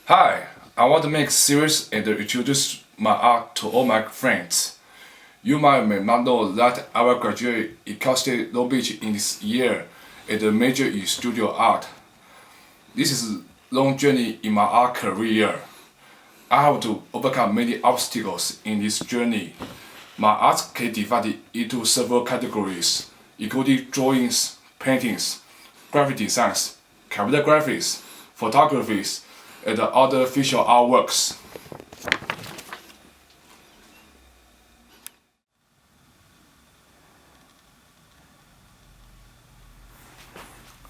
Hi, I want to make series and introduce my art to all my friends. You may not know that I will graduate in Cal State Long Beach in this year and major in studio art. This is a long journey in my art career. I have to overcome many obstacles in this journey. My art can be divided into several categories, including drawings, paintings, graphic designs, computer graphics, photographies, and other visual artworks.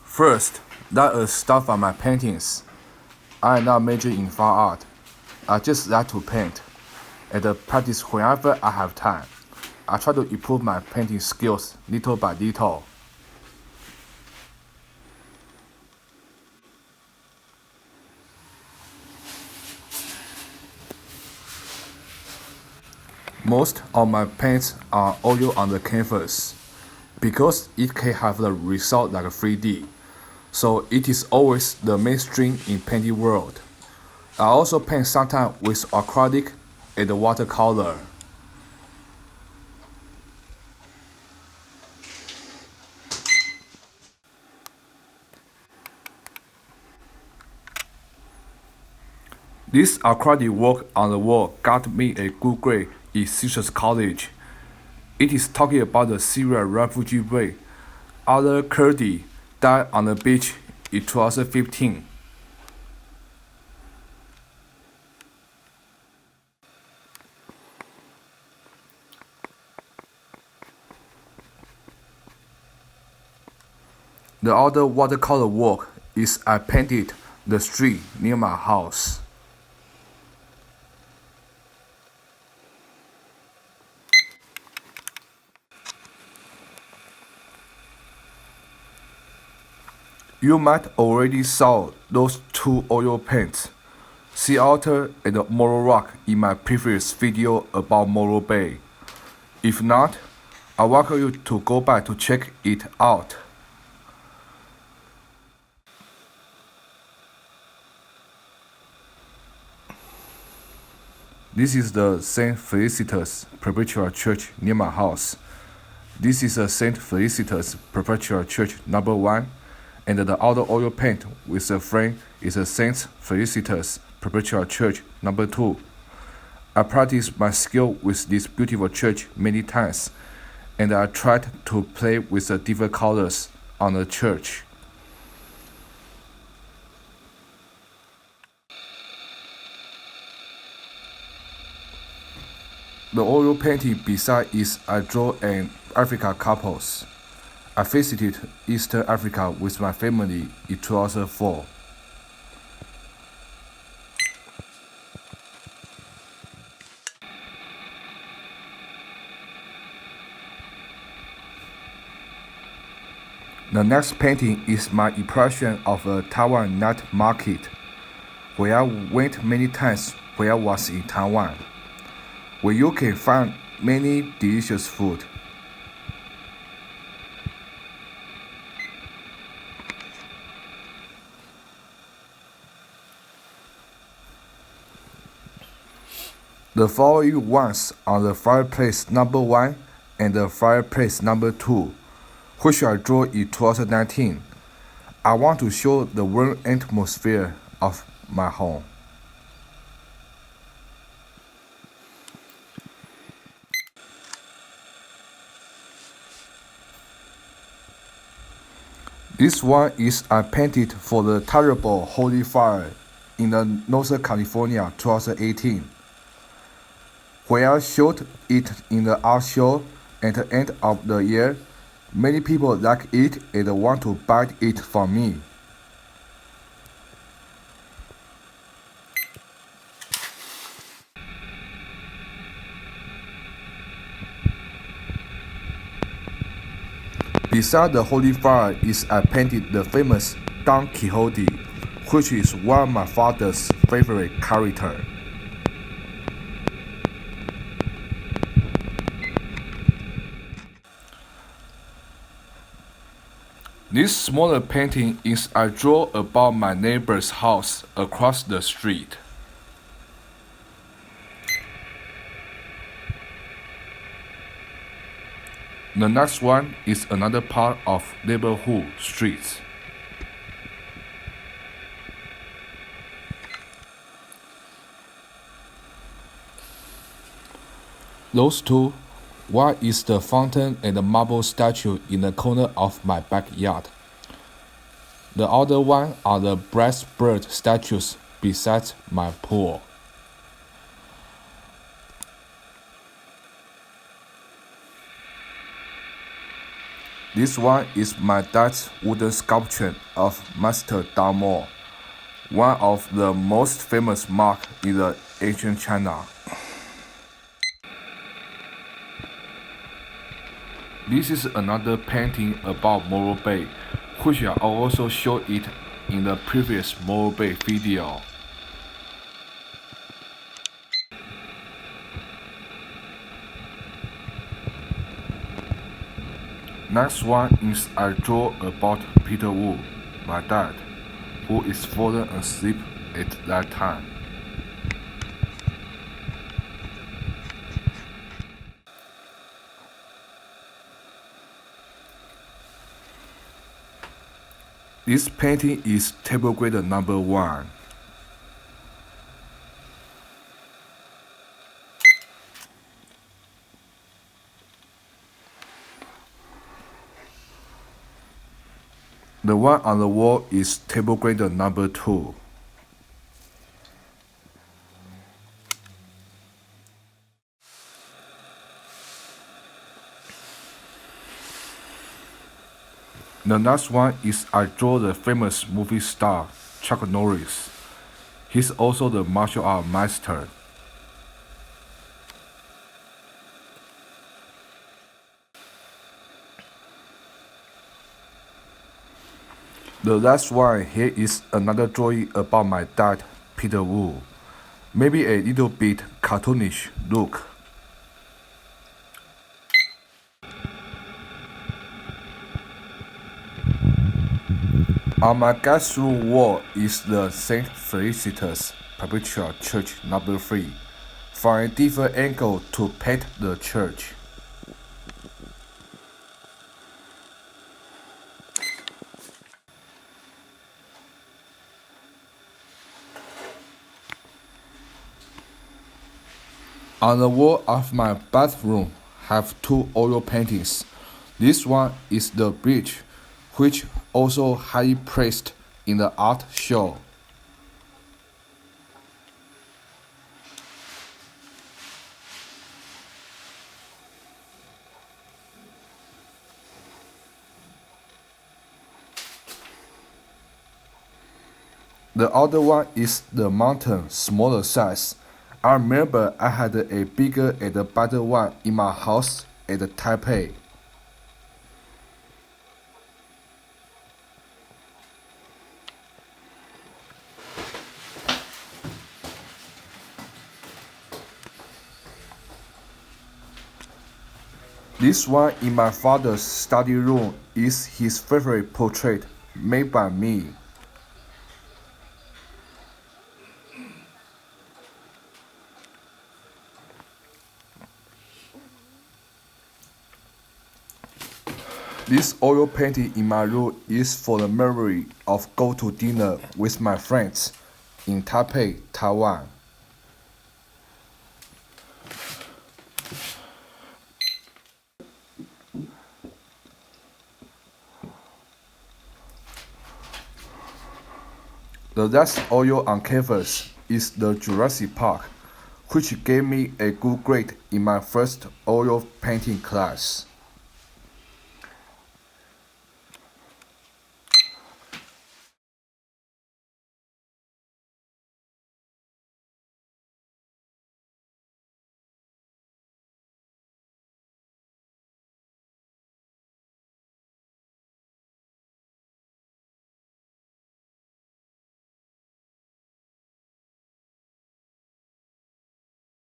First, let us start from my paintings. I am not majoring in fine art. I just like to paint and practice whenever I have time. I try to improve my painting skills little by little. Most of my paints are oil on the canvas because it can have the result like 3D. So it is always the mainstream in painting world. I also paint sometimes with acrylic and watercolor. This acrylic work on the wall got me a good grade in Citrus College. It is talking about the Syrian refugee rate. Other Kurdi died on the beach in 2015. The other watercolor work is I painted the street near my house. You might already saw those two oil paints, Sea Otter and Morro Rock in my previous video about Morro Bay. If not, I welcome you to go back to check it out. This is the St. Felicitas Perpetual Church near my house. This is a St. Felicitas Perpetual Church number 1, and the other oil paint with the frame is a St. Felicitas Perpetual Church number 2. I practiced my skill with this beautiful church many times, and I tried to play with the different colors on the church. The oil painting beside is I draw an African couples. I visited Eastern Africa with my family in 2004. The next painting is my impression of a Taiwan night market, where I went many times when I was in Taiwan, where you can find many delicious food. The following ones are the fireplace number 1 and the fireplace number 2, which I drew in 2019. I want to show the warm atmosphere of my home. This one is I painted for the terrible Holy Fire in the Northern California 2018. When I showed it in the art show at the end of the year, many people like it and want to buy it from me. Beside the Holy Fire is I painted the famous Don Quixote, which is one of my father's favorite characters. This smaller painting is I draw about my neighbor's house across the street. The next one is another part of neighborhood streets. Those two, one is the fountain and the marble statue in the corner of my backyard. The other one are the brass bird statues beside my pool. This one is my dad's wooden sculpture of Master Damo, one of the most famous monks in the ancient China. This is another painting about Morro Bay, which I also showed it in the previous Morro Bay video. Next one is I draw about Peter Wu, my dad, who is fallen asleep at that time. This painting is table grade number 1. The one on the wall is table grade number 2. The next one is I draw the famous movie star Chuck Norris. He's also the martial art master. The last one here is another drawing about my dad, Peter Wu. Maybe a little bit cartoonish look. On my guest room wall is the St. Felicitas Perpetual Church number 3, from a different angle to paint the church. On the wall of my bathroom have 2 oil paintings. This one is the bridge, which also highly praised in the art show. The other one is the mountain, smaller size. I remember I had a bigger and better one in my house at Taipei. This one in my father's study room is his favorite portrait, made by me. This oil painting in my room is for the memory of go to dinner with my friends in Taipei, Taiwan. The last oil on canvas is the Jurassic Park, which gave me a good grade in my first oil painting class.